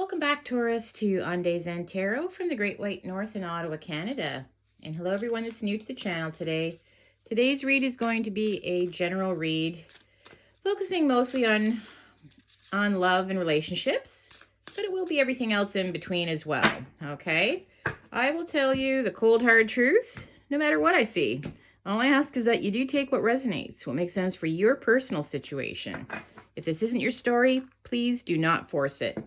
Welcome back, Taurus, to On Days and Tarot from the Great White North in Ottawa, Canada. And hello, everyone that's new to the channel today. Today's read is going to be a general read, focusing mostly on love and relationships, but it will be everything else in between as well, okay? I will tell you the cold, hard truth, no matter what I see. All I ask is that you do take what resonates, what makes sense for your personal situation. If this isn't your story, please do not force it.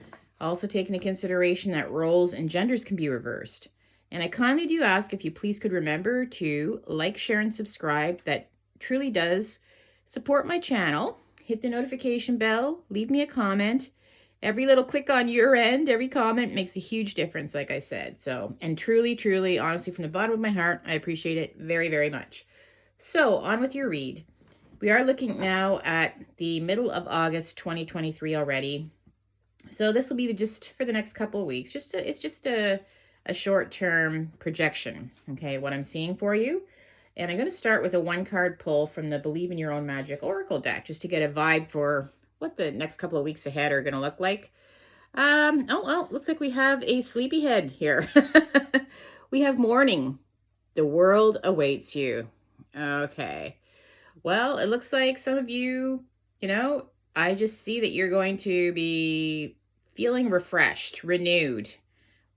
Also take into consideration that roles and genders can be reversed. And I kindly do ask if you please could remember to like, share, and subscribe. That truly does support my channel. Hit the notification bell, leave me a comment. Every little click on your end, every comment makes a huge difference, like I said. So, and truly, honestly, from the bottom of my heart, I appreciate it very, very much. So, on with your read. We are looking now at the middle of August 2023 already. So this will be just for the next couple of weeks. It's just a short-term projection, okay, what I'm seeing for you. And I'm going to start with a one-card pull from the Believe in Your Own Magic Oracle deck, just to get a vibe for what the next couple of weeks ahead are going to look like. Oh, well, looks like we have a sleepyhead here. We have morning. The world awaits you. Okay. Well, it looks like some of you, I just see that you're going to be feeling refreshed, renewed,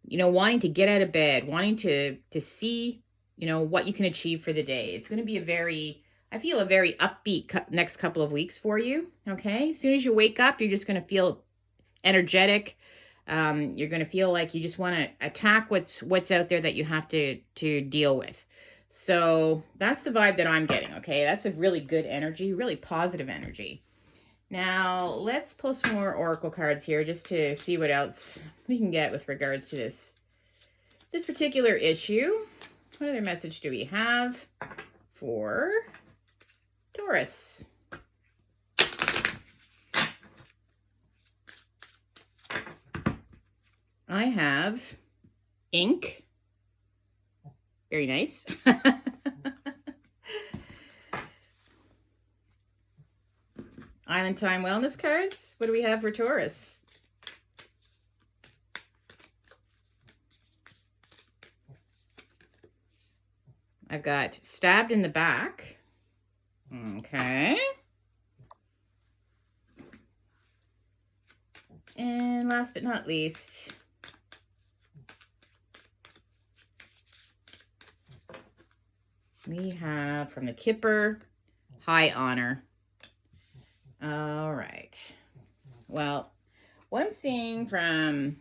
wanting to get out of bed, wanting to see, what you can achieve for the day. It's going to be I feel a very upbeat next couple of weeks for you. Okay. As soon as you wake up, you're just going to feel energetic. You're going to feel like you just want to attack what's out there that you have to deal with. So that's the vibe that I'm getting. Okay. That's a really good energy, really positive energy. Now, let's pull some more oracle cards here just to see what else we can get with regards to this particular issue. What other message do we have for Taurus? I have ink. Very nice. Island Time Wellness cards. What do we have for Taurus? I've got stabbed in the back. Okay. And last but not least, we have from the Kipper, High Honor. All right. Well, what I'm seeing from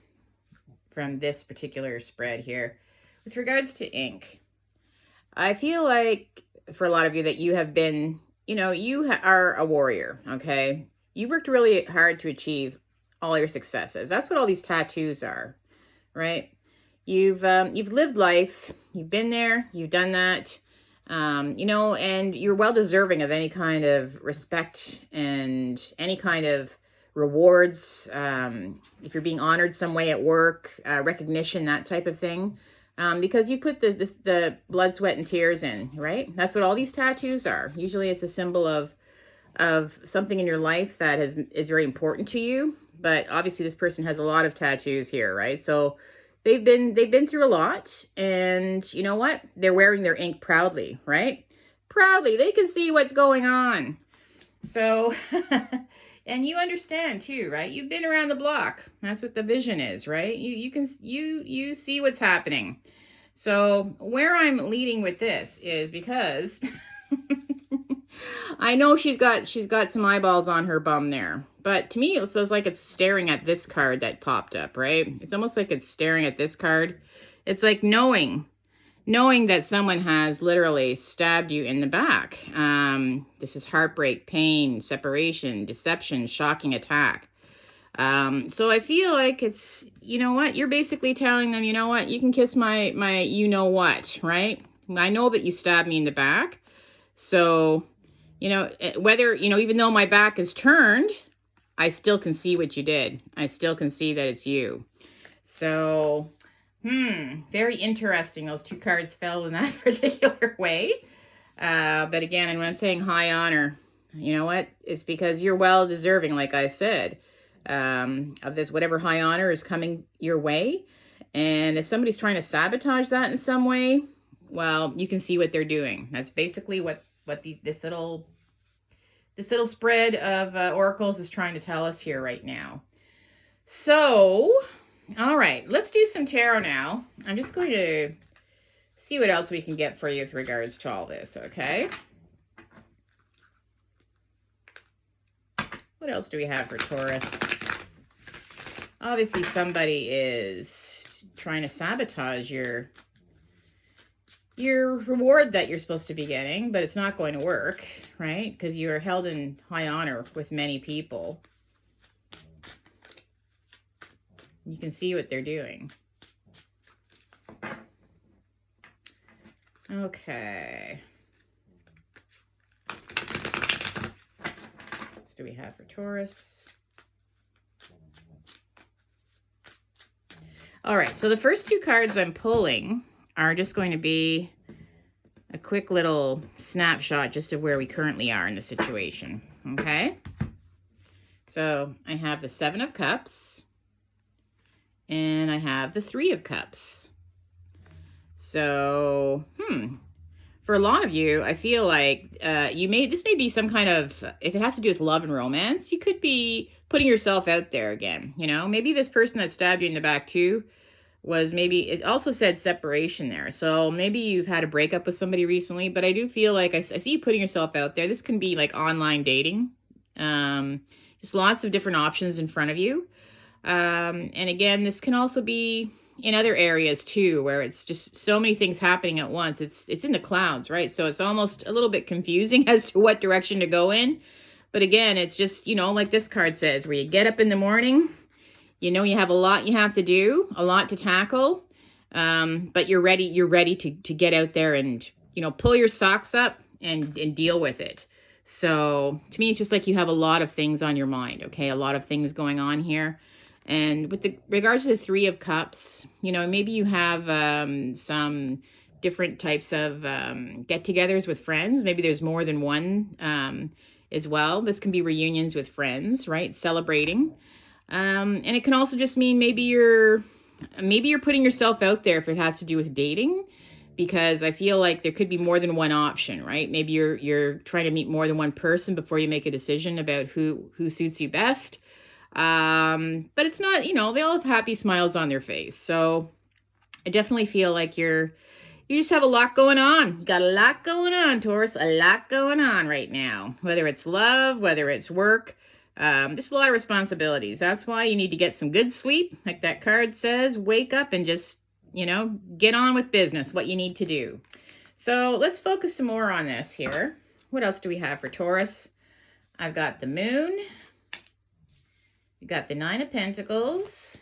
this particular spread here, with regards to ink, I feel like for a lot of you that you have been, you are a warrior, okay? You worked really hard to achieve all your successes. That's what all these tattoos are, right? You've lived life. You've been there. You've done that. And you're well deserving of any kind of respect and any kind of rewards. If you're being honored some way at work, recognition, that type of thing, because you put the blood, sweat, and tears in, right? That's what all these tattoos are. Usually it's a symbol of something in your life that is very important to you. But obviously this person has a lot of tattoos here, right? So they've been through a lot, and you know what? They're wearing their ink proudly, right? Proudly. They can see what's going on. So, and you understand too, right? You've been around the block. That's what the vision is, right? You see what's happening. So where I'm leading with this is because I know she's got some eyeballs on her bum there. But to me, it feels like it's staring at this card that popped up, right? It's almost like it's staring at this card. It's like knowing that someone has literally stabbed you in the back. This is heartbreak, pain, separation, deception, shocking attack. So I feel like it's, you're basically telling them, you can kiss my you-know-what, right? I know that you stabbed me in the back. So, whether, even though my back is turned, I still can see what you did. I still can see that it's you. So, very interesting. Those two cards fell in that particular way. But again, and when I'm saying high honor, you know what? It's because you're well deserving, like I said. of this, whatever high honor is coming your way. And if somebody's trying to sabotage that in some way, well, you can see what they're doing. That's basically what this little spread of oracles is trying to tell us here right now. So, all right, let's do some tarot now. I'm just going to see what else we can get for you with regards to all this, okay? What else do we have for Taurus? Obviously, somebody is trying to sabotage your reward that you're supposed to be getting, but it's not going to work, right? Because you are held in high honor with many people. You can see what they're doing. Okay. What do we have for Taurus? All right, so the first two cards I'm pulling are just going to be a quick little snapshot just of where we currently are in the situation, okay? So I have the Seven of Cups, and I have the Three of Cups. So, for a lot of you, I feel like this may be some kind of, if it has to do with love and romance, you could be putting yourself out there again, you know? Maybe this person that stabbed you in the back too was maybe, it also said separation there. So maybe you've had a breakup with somebody recently, but I do feel like I see you putting yourself out there. This can be like online dating. Just lots of different options in front of you. And again, this can also be in other areas too, where it's just so many things happening at once. It's in the clouds, right? So it's almost a little bit confusing as to what direction to go in. But again, it's just, you know, like this card says, where you get up in the morning, you know, you have a lot you have to do, a lot to tackle, but you're ready to get out there and, you know, pull your socks up and deal with it. So to me, it's just like you have a lot of things on your mind, okay? A lot of things going on here. And with regards to the Three of Cups, you know, maybe you have some different types of get-togethers with friends. Maybe there's more than one as well. This can be reunions with friends, right? Celebrating. And it can also just mean maybe you're putting yourself out there if it has to do with dating, because I feel like there could be more than one option, right? Maybe you're trying to meet more than one person before you make a decision about who suits you best. But it's not, you know, they all have happy smiles on their face. So I definitely feel like you just have a lot going on. You got a lot going on, Taurus, a lot going on right now, whether it's love, whether it's work, just a lot of responsibilities. That's why you need to get some good sleep. Like that card says, wake up and just, you know, get on with business, what you need to do. So let's focus some more on this here. What else do we have for Taurus? I've got the Moon. We got the Nine of Pentacles.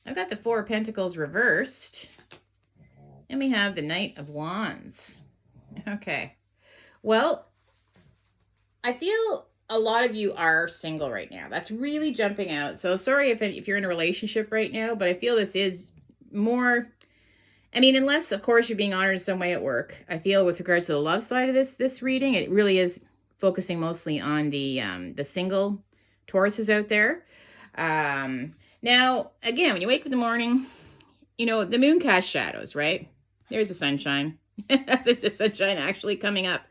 I've got the Four of Pentacles reversed. And we have the Knight of Wands. Okay. Well, I feel a lot of you are single right now. That's really jumping out. So sorry if you're in a relationship right now, but I feel this is more, I mean, unless, of course, you're being honored in some way at work. I feel with regards to the love side of this reading, it really is focusing mostly on the single Tauruses out there. Now, again, when you wake up in the morning, you know, the moon casts shadows, right? There's the sunshine. That's the sunshine actually coming up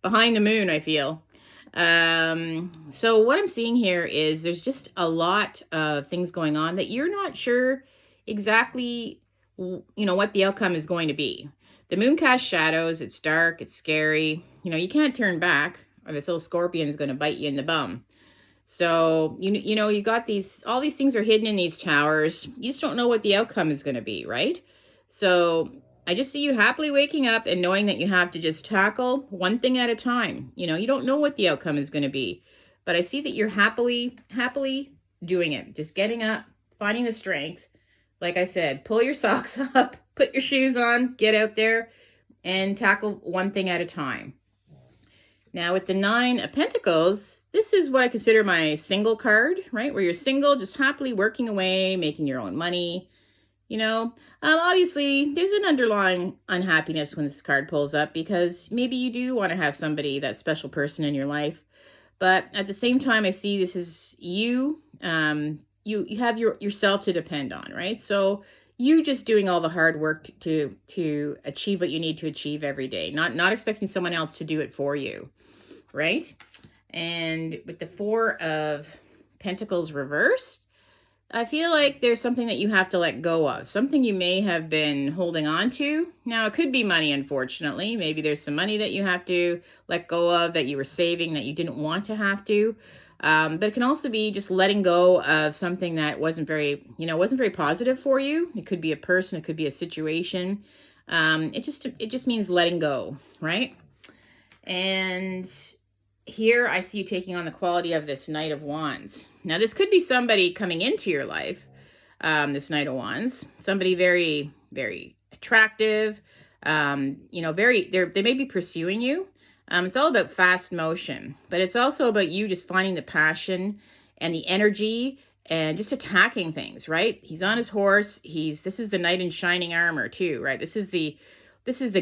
behind the moon, I feel. So what I'm seeing here is there's just a lot of things going on that you're not sure exactly, you know, what the outcome is going to be. The moon casts shadows. It's dark. It's scary. You know, you can't turn back or this little scorpion is going to bite you in the bum. So, you know, you got all these things are hidden in these towers. You just don't know what the outcome is going to be, right? So I just see you happily waking up and knowing that you have to just tackle one thing at a time. You know, you don't know what the outcome is going to be, but I see that you're happily doing it. Just getting up, finding the strength. Like I said, pull your socks up, put your shoes on, get out there and tackle one thing at a time. Now with the Nine of Pentacles, this is what I consider my single card, right? Where you're single, just happily working away, making your own money. You know, obviously there's an underlying unhappiness when this card pulls up because maybe you do want to have somebody, that special person in your life. But at the same time, I see this is you. You have yourself to depend on, right? So you just doing all the hard work to achieve what you need to achieve every day, not expecting someone else to do it for you, right? And with the Four of Pentacles reversed, I feel like there's something that you have to let go of, something you may have been holding on to. Now, it could be money, unfortunately. Maybe there's some money that you have to let go of that you were saving that you didn't want to have to. But it can also be just letting go of something that wasn't very positive for you. It could be a person, it could be a situation. It just means letting go, right? And here I see you taking on the quality of this Knight of Wands. Now, this could be somebody coming into your life, this Knight of Wands. Somebody very, very attractive, they may be pursuing you. It's all about fast motion, but it's also about you just finding the passion and the energy and just attacking things, right? He's on his horse. This is the knight in shining armor too, right? This is the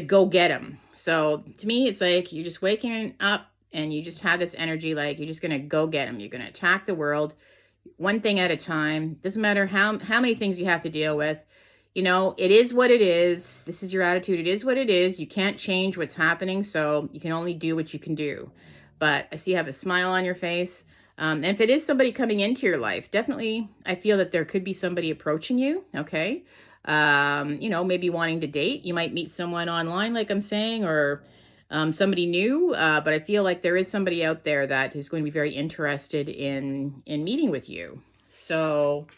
go get him. So to me, it's like you're just waking up and you just have this energy, like you're just going to go get him. You're going to attack the world one thing at a time. Doesn't matter how many things you have to deal with. You know, it is what it is. This is your attitude. It is what it is. You can't change what's happening, so you can only do what you can do. But I see you have a smile on your face. And if it is somebody coming into your life, definitely I feel that there could be somebody approaching you, okay? Maybe wanting to date. You might meet someone online, like I'm saying, or somebody new. But I feel like there is somebody out there that is going to be very interested in meeting with you. So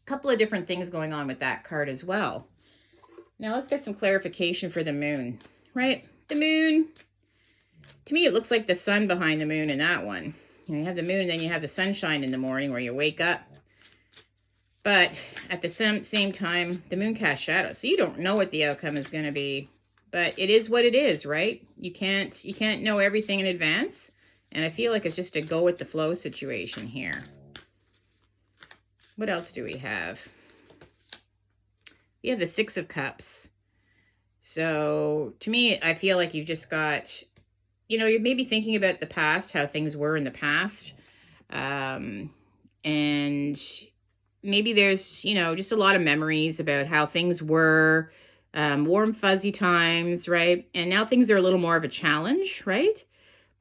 couple of different things going on with that card as well. Now let's get some clarification for the moon, right? The moon, to me, it looks like the sun behind the moon in that one. You have the moon and then you have the sunshine in the morning where you wake up. But at the same time, the moon casts shadows. So you don't know what the outcome is going to be, but it is what it is, right? You can't know everything in advance. And I feel like it's just a go with the flow situation here. What else do we have? We have the Six of Cups. So to me, I feel like you've just got, you're maybe thinking about the past, how things were in the past. And maybe there's, just a lot of memories about how things were, warm, fuzzy times, right? And now things are a little more of a challenge, right?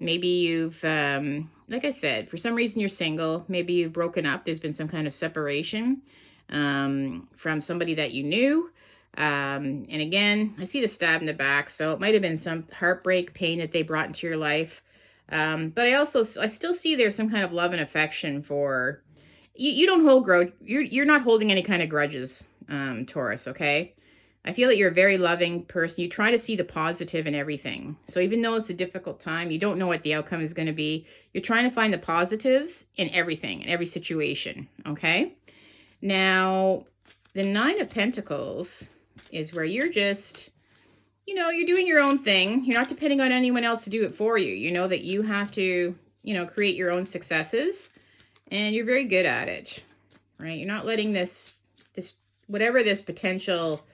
Maybe you've, like I said, for some reason you're single. Maybe you've broken up. There's been some kind of separation from somebody that you knew. And again, I see the stab in the back. So it might have been some heartbreak, pain that they brought into your life. But I still see there's some kind of love and affection for, you don't hold grudge. You're not holding any kind of grudges, Taurus, okay? I feel that you're a very loving person. You try to see the positive in everything. So even though it's a difficult time, you don't know what the outcome is going to be. You're trying to find the positives in everything, in every situation, okay? Now, the Nine of Pentacles is where you're just, you're doing your own thing. You're not depending on anyone else to do it for you. You know that you have to, create your own successes, and you're very good at it, right? You're not letting this whatever this potential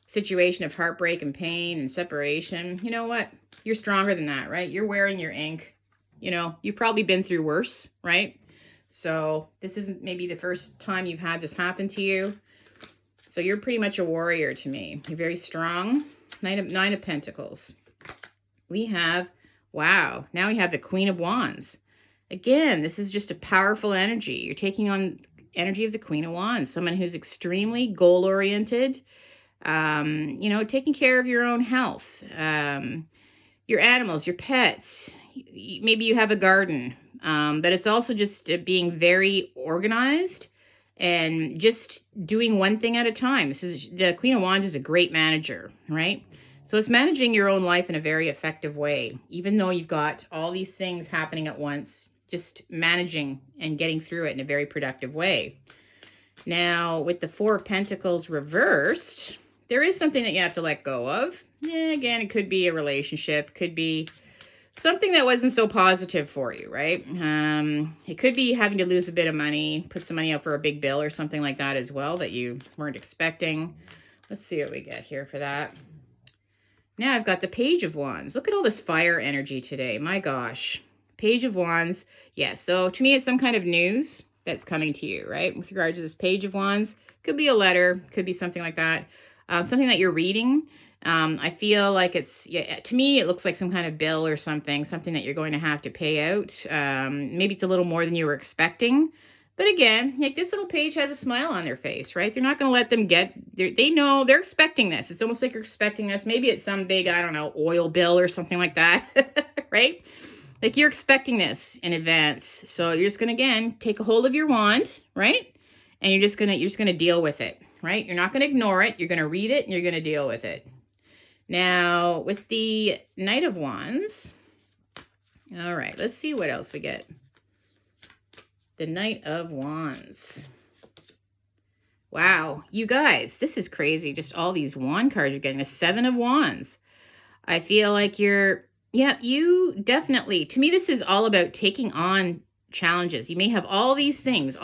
situation of heartbreak and pain and separation, you know what? You're stronger than that, right? You're wearing your ink. You've probably been through worse, right? So this isn't maybe the first time you've had this happen to you. So you're pretty much a warrior to me. You're very strong. Nine of Pentacles. We have, wow, now we have the Queen of Wands. Again, this is just a powerful energy. You're taking on energy of the Queen of Wands, someone who's extremely goal-oriented, taking care of your own health, your animals, your pets. Maybe you have a garden, but it's also just being very organized and just doing one thing at a time. The Queen of Wands is a great manager, right? So it's managing your own life in a very effective way, even though you've got all these things happening at once, just managing and getting through it in a very productive way. Now, with the Four of Pentacles reversed, there is something that you have to let go of. Again, it could be a relationship, could be something that wasn't so positive for you, right? It could be having to lose a bit of money, put some money out for a big bill or something like that as well that you weren't expecting. Let's see what we get here for that. Now I've got the Page of Wands. Look at all this fire energy today. My gosh. Page of Wands. Yeah, so to me, it's some kind of news that's coming to you, right? With regards to this Page of Wands. Could be a letter, could be something like that. Something that you're reading. I feel like it's, yeah, to me, it looks like some kind of bill or something that you're going to have to pay out. Maybe it's a little more than you were expecting. But again, like this little page has a smile on their face, right? They're not going to let them they know they're expecting this. It's almost like you're expecting this. Maybe it's some big, I don't know, oil bill or something like that, right? Like you're expecting this in advance. So you're just going to, again, take a hold of your wand, right? And you're just going to deal with it, right? You're not going to ignore it. You're going to read it and you're going to deal with it. Now, with the Knight of Wands, all right, let's see what else we get. The Knight of Wands. Wow, you guys, this is crazy. Just all these wand cards you're getting. The Seven of Wands. I feel like you definitely, to me, this is all about taking on challenges. You may have all these things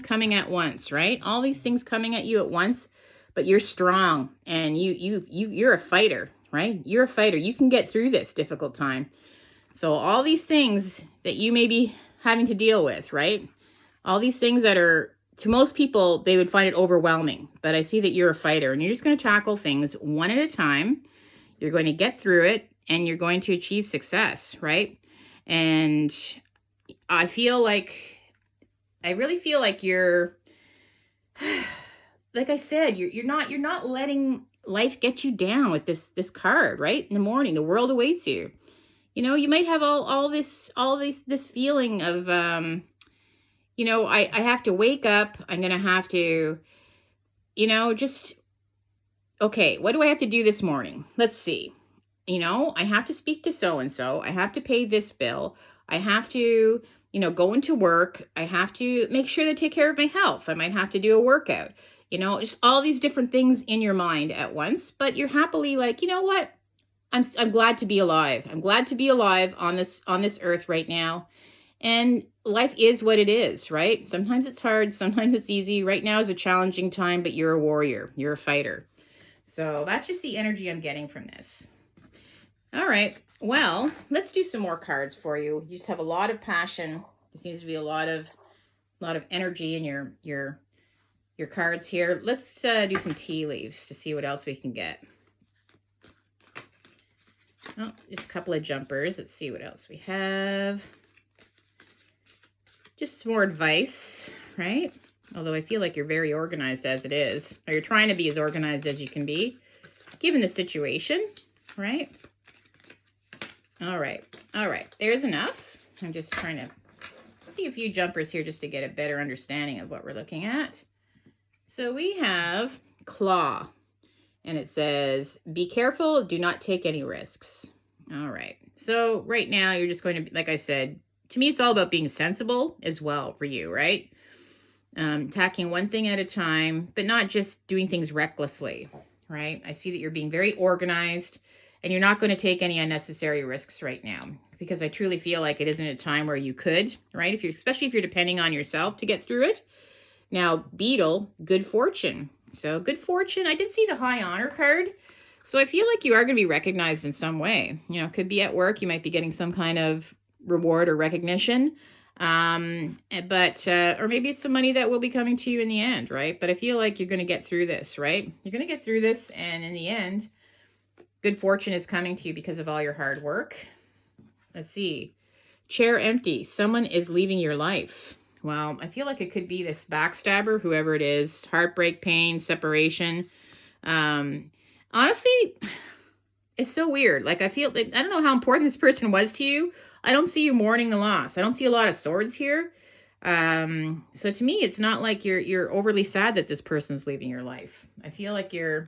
coming at once, right? All these things coming at you at once, but you're strong and you're a fighter, right? You're a fighter. You can get through this difficult time. So all these things that you may be having to deal with, right? All these things that are, to most people, they would find it overwhelming. But I see that you're a fighter and you're just going to tackle things one at a time. You're going to get through it and you're going to achieve success, right? And I really feel like you're, like I said, you're not letting life get you down with this card, right? In the morning, the world awaits you. You know, you might have this feeling of, you know, I have to wake up. I'm going to have to, you know, just, okay, what do I have to do this morning? Let's see. You know, I have to speak to so-and-so. I have to pay this bill. I have to, you know, go into work. I have to make sure to take care of my health. I might have to do a workout. You know, just all these different things in your mind at once, but you're happily like, you know what? I'm glad to be alive. I'm glad to be alive on this earth right now. And life is what it is, right? Sometimes it's hard, sometimes it's easy. Right now is a challenging time, but you're a warrior. You're a fighter. So that's just the energy I'm getting from this. All right. Well, let's do some more cards for you. You just have a lot of passion. There seems to be a lot of energy in your cards here. Let's do some tea leaves to see what else we can get. Oh, just a couple of jumpers. Let's see what else we have. Just some more advice, right? Although I feel like you're very organized as it is, or you're trying to be as organized as you can be, given the situation, right? All right. All right. There's enough. I'm just trying to see a few jumpers here just to get a better understanding of what we're looking at. So we have Claw. And it says, be careful, do not take any risks. All right. So right now you're just going to be, like I said, to me, it's all about being sensible as well for you, right? Tackling one thing at a time, but not just doing things recklessly, right? I see that you're being very organized and you're not going to take any unnecessary risks right now because I truly feel like it isn't a time where you could, right? Especially if you're depending on yourself to get through it. Now, Beetle, good fortune. So good fortune. I did see the high honor card. So I feel like you are going to be recognized in some way. You know, it could be at work. You might be getting some kind of reward or recognition. Or maybe it's some money that will be coming to you in the end, right? But I feel like you're going to get through this, right? You're going to get through this. And in the end, good fortune is coming to you because of all your hard work. Let's see. Chair empty. Someone is leaving your life. Well, I feel like it could be this backstabber, whoever it is, heartbreak, pain, separation. Honestly, it's so weird. Like, I feel like, I don't know how important this person was to you. I don't see you mourning the loss. I don't see a lot of swords here. So to me, it's not like you're overly sad that this person's leaving your life. I feel like you're,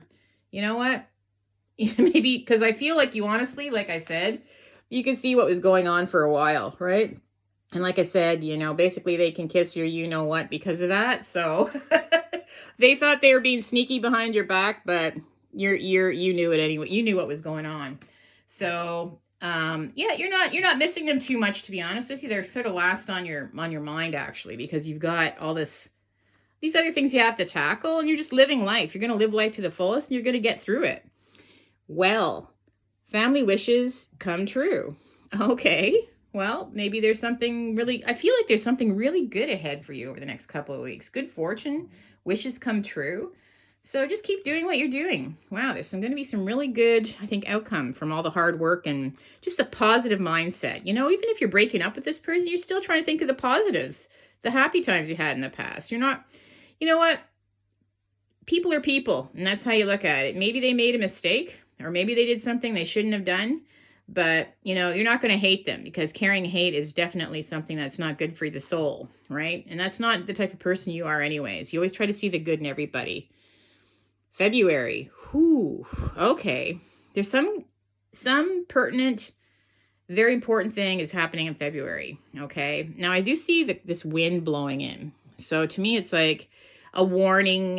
you know what? Maybe because I feel like you honestly, like I said, you can see what was going on for a while, right? And like I said, you know, basically they can kiss your you-know-what because of that. So they thought they were being sneaky behind your back, but you knew it anyway. You knew what was going on. So yeah, you're not missing them too much, to be honest with you. They're sort of last on your mind actually, because you've got all these other things you have to tackle, and you're just living life. You're going to live life to the fullest, and you're going to get through it. Well, family wishes come true. Okay. well, maybe there's something really, I feel like there's something really good ahead for you over the next couple of weeks. Good fortune, wishes come true. So just keep doing what you're doing. Wow, there's going to be some really good, I think, outcome from all the hard work and just a positive mindset. You know, even if you're breaking up with this person, you're still trying to think of the positives, the happy times you had in the past. You're not, you know what? People are people, and that's how you look at it. Maybe they made a mistake, or maybe they did something they shouldn't have done. But, you know, you're not going to hate them, because carrying hate is definitely something that's not good for the soul, right? And that's not the type of person you are anyways. You always try to see the good in everybody. February. Whew. Okay. There's some pertinent, very important thing is happening in February. Okay. Now I do see this wind blowing in. So to me, it's like a warning.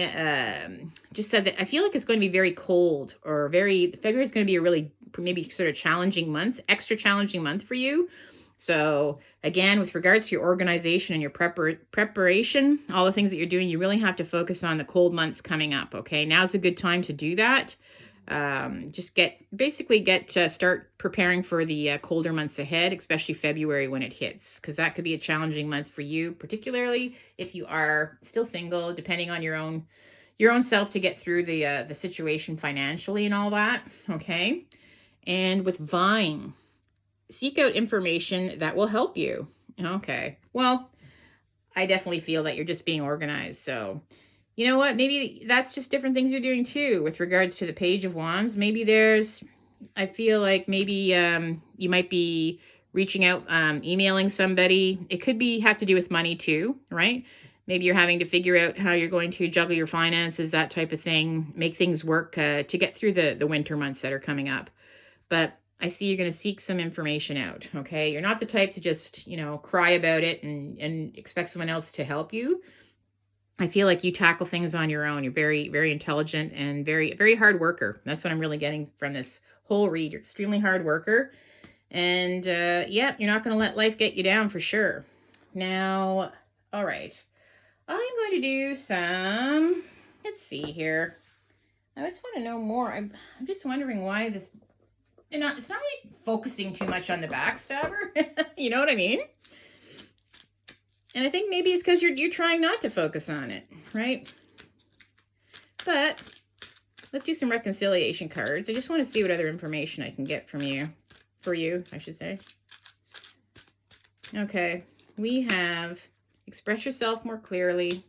Just said that I feel like it's going to be very cold, or February is going to be a really maybe sort of challenging month, extra challenging month for you. So again, with regards to your organization and your preparation, all the things that you're doing, you really have to focus on the cold months coming up. Okay, now's a good time to do that. Just start preparing for the colder months ahead, especially February when it hits, because that could be a challenging month for you, particularly if you are still single, depending on your own self to get through the situation financially and all that. Okay, and with Vine, seek out information that will help you. Okay, well, I definitely feel that you're just being organized. So you know what? Maybe that's just different things you're doing too with regards to the Page of Wands. Maybe I feel like maybe you might be reaching out, emailing somebody. It could have to do with money too, right? Maybe you're having to figure out how you're going to juggle your finances, that type of thing, make things work to get through the winter months that are coming up. But I see you're going to seek some information out, okay? You're not the type to just, cry about it and expect someone else to help you. I feel like you tackle things on your own. You're very, very intelligent and very, very hard worker. That's what I'm really getting from this whole read. You're extremely hard worker. And yeah, you're not going to let life get you down for sure. Now, all right. I'm going to do some, let's see here. I just want to know more. I'm just wondering why this, it's not really focusing too much on the backstabber. You know what I mean? And I think maybe it's because you're trying not to focus on it, right? But let's do some reconciliation cards. I just want to see what other information I can get from you. For you, I should say. Okay. We have express yourself more clearly.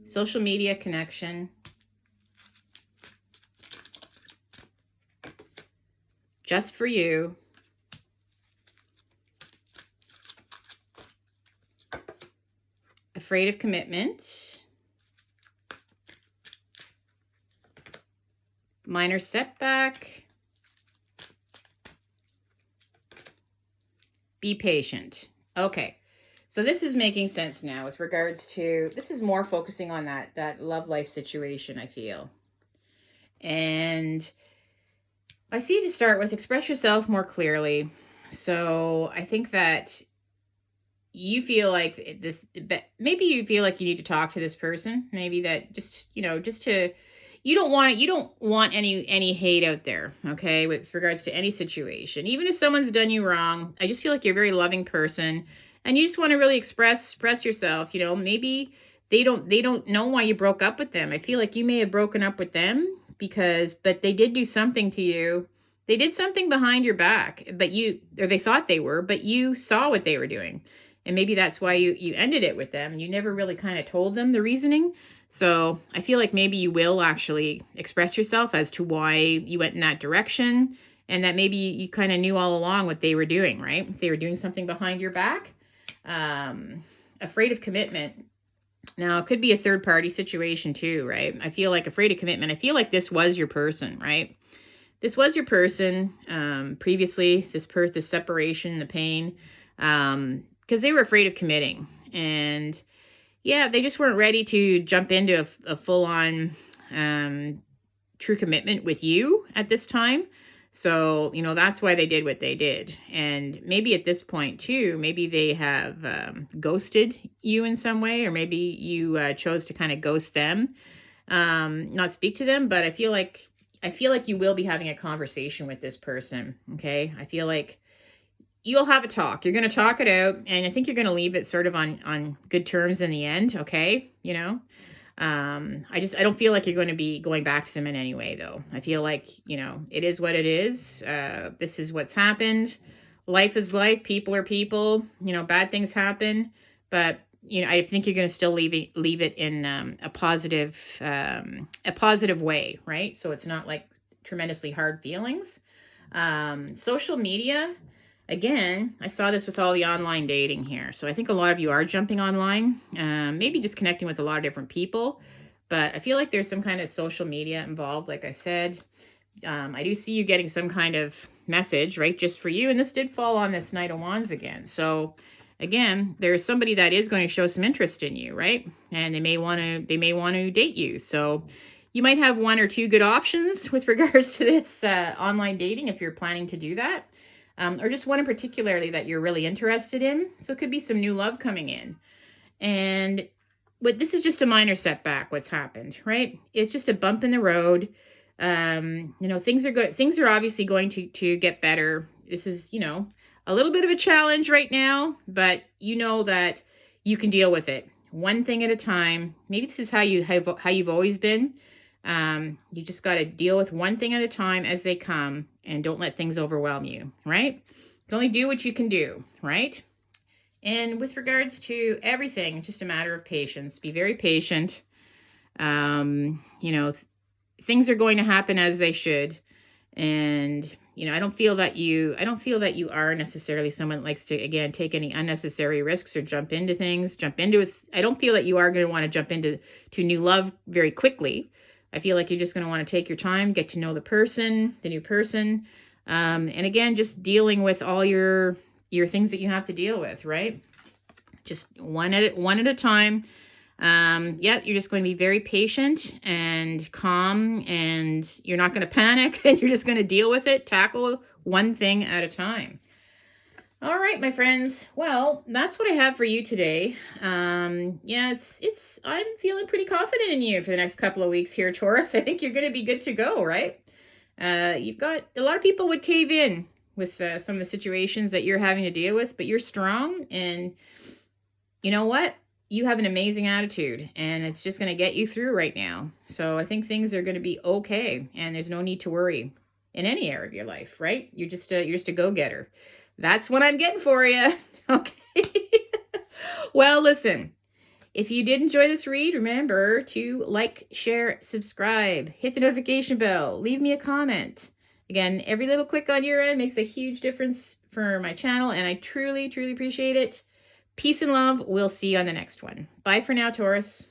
Social media connection. Just for you. Afraid of commitment. Minor setback. Be patient. Okay. So this is making sense now with regards to, this is more focusing on that love life situation, I feel. And I see you to start with express yourself more clearly. So I think that you feel like maybe you feel like you need to talk to this person. Maybe that just to, you don't want any hate out there, okay, with regards to any situation. Even if someone's done you wrong, I just feel like you're a very loving person and you just want to really express yourself. Maybe they don't know why you broke up with them. I feel like you may have broken up with them but they did do something to you. They did something behind your back, or they thought they were, but you saw what they were doing. And maybe that's why you ended it with them. You never really kind of told them the reasoning. So I feel like maybe you will actually express yourself as to why you went in that direction, and that maybe you kind of knew all along what they were doing, right? They were doing something behind your back. Afraid of commitment. Now, it could be a third-party situation too, right? I feel like afraid of commitment. I feel like this was your person, right? This was your person previously, this separation, the pain, because they were afraid of committing. And yeah, they just weren't ready to jump into a full-on true commitment with you at this time. So, that's why they did what they did. And maybe at this point too, maybe they have ghosted you in some way, or maybe you chose to kind of ghost them, not speak to them. But I feel like I feel like you will be having a conversation with this person, okay? I feel like you'll have a talk. You're going to talk it out, and I think you're going to leave it sort of on good terms in the end, okay? You know, I don't feel like you're going to be going back to them in any way, though. I feel like, you know, it is what it is. This is what's happened. Life is life. People are people. You know, bad things happen, but you know, I think you're going to still leave it in a positive way, right? So it's not like tremendously hard feelings. Social media. Again, I saw this with all the online dating here. So I think a lot of you are jumping online, maybe just connecting with a lot of different people. But I feel like there's some kind of social media involved, like I said. I do see you getting some kind of message, right, just for you. And this did fall on this Knight of Wands again. So again, there's somebody that is going to show some interest in you, right? And they may want to date you. So you might have one or two good options with regards to this online dating if you're planning to do that. Or just one in particularly that you're really interested in. So it could be some new love coming in. And this is just a minor setback, what's happened, right? It's just a bump in the road. You know, things are obviously going to get better. This is, you know, a little bit of a challenge right now, but you know that you can deal with it one thing at a time. Maybe this is how you've always been. You just got to deal with one thing at a time as they come, and don't let things overwhelm you, right? You can only do what you can do, right? And with regards to everything, it's just a matter of patience. Be very patient. You know, things are going to happen as they should. And, you know, I don't feel that you are necessarily someone that likes to, again, take any unnecessary risks or jump into things, I don't feel that you are going to want to jump into new love very quickly. I feel like you're just going to want to take your time, get to know the new person. And again, just dealing with all your things that you have to deal with, right? Just one at a time. Yeah, you're just going to be very patient and calm, and you're not going to panic, and you're just going to deal with it, tackle one thing at a time. All right, my friends. Well, that's what I have for you today. Yeah, I'm feeling pretty confident in you for the next couple of weeks here, Taurus. I think you're going to be good to go, right? You've got a lot of people would cave in with some of the situations that you're having to deal with, but you're strong, and you know what? You have an amazing attitude, and it's just going to get you through right now. So I think things are going to be okay, and there's no need to worry in any area of your life, right? You're just a go-getter. That's what I'm getting for you. Okay. Well, listen, if you did enjoy this read, remember to like, share, subscribe, hit the notification bell, leave me a comment. Again, every little click on your end makes a huge difference for my channel, and I truly, truly appreciate it. Peace and love. We'll see you on the next one. Bye for now, Taurus.